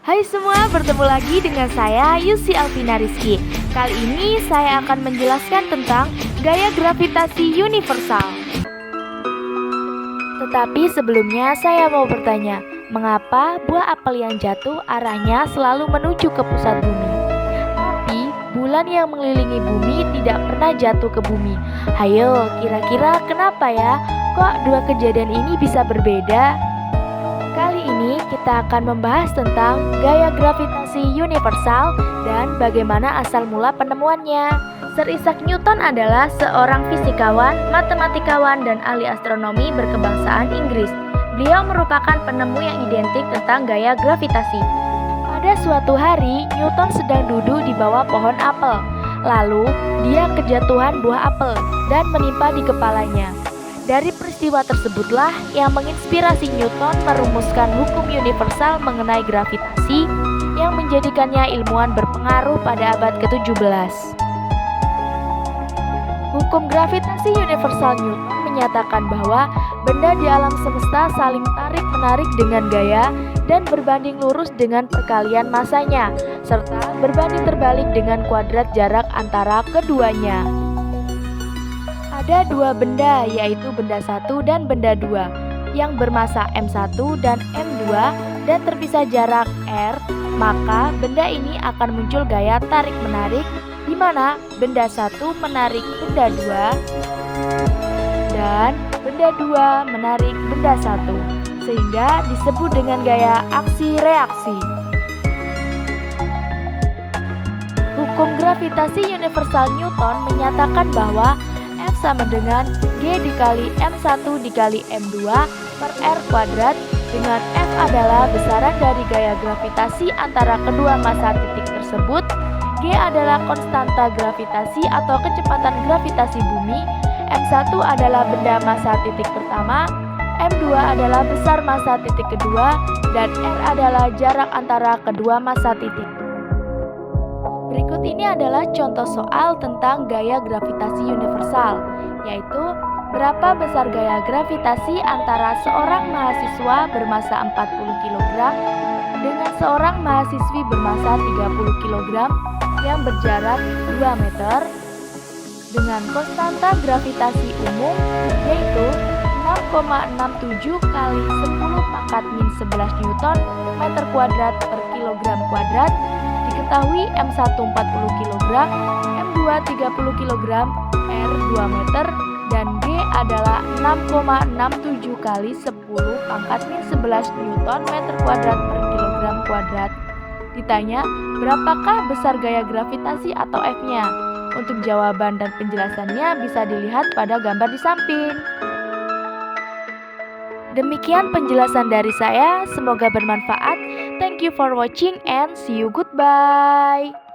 Hai semua, bertemu lagi dengan saya Yusi Alvina Rizky. Kali ini saya akan menjelaskan tentang gaya gravitasi universal. Tetapi sebelumnya saya mau bertanya, mengapa buah apel yang jatuh arahnya selalu menuju ke pusat bumi? Tapi bulan yang mengelilingi bumi tidak pernah jatuh ke bumi. Hayo, kira-kira kenapa ya? Kok dua kejadian ini bisa berbeda? Kali ini kita akan membahas tentang gaya gravitasi universal dan bagaimana asal mula penemuannya. Sir Isaac Newton adalah seorang fisikawan, matematikawan, dan ahli astronomi berkebangsaan Inggris. Beliau merupakan penemu yang identik tentang gaya gravitasi. Pada suatu hari, Newton sedang duduk di bawah pohon apel. Lalu, dia kejatuhan buah apel dan menimpa di kepalanya. Dari peristiwa tersebutlah yang menginspirasi Newton merumuskan hukum universal mengenai gravitasi yang menjadikannya ilmuwan berpengaruh pada abad ke-17. Hukum gravitasi universal Newton menyatakan bahwa benda di alam semesta saling tarik-menarik dengan gaya dan berbanding lurus dengan perkalian masanya, serta berbanding terbalik dengan kuadrat jarak antara keduanya. Ada dua benda, yaitu benda 1 dan benda 2 yang bermasa M1 dan M2 dan terpisah jarak R, maka benda ini akan muncul gaya tarik-menarik di mana benda 1 menarik benda 2 dan benda 2 menarik benda 1, sehingga disebut dengan gaya aksi-reaksi. Hukum gravitasi universal Newton menyatakan bahwa F sama dengan G dikali M1 dikali M2 per R kuadrat, dengan F adalah besaran dari gaya gravitasi antara kedua massa titik tersebut, G adalah konstanta gravitasi atau kecepatan gravitasi bumi, M1 adalah benda massa titik pertama, M2 adalah besar massa titik kedua, dan R adalah jarak antara kedua massa titik. Berikut ini adalah contoh soal tentang gaya gravitasi universal, yaitu berapa besar gaya gravitasi antara seorang mahasiswa bermassa 40 kg dengan seorang mahasiswi bermassa 30 kg yang berjarak 2 meter dengan konstanta gravitasi umum yaitu 6,67 kali 10 pangkat min 11 Newton meter kuadrat per kilogram kuadrat. Diketahui M1 40 kg, M2 30 kg, R 2 meter, dan G adalah 6,67 kali 10 pangkat min 11 Newton meter kuadrat per kilogram kuadrat. Ditanya, berapakah besar gaya gravitasi atau F-nya? Untuk jawaban dan penjelasannya bisa dilihat pada gambar di samping. Demikian penjelasan dari saya, semoga bermanfaat. Thank you for watching and see you, goodbye.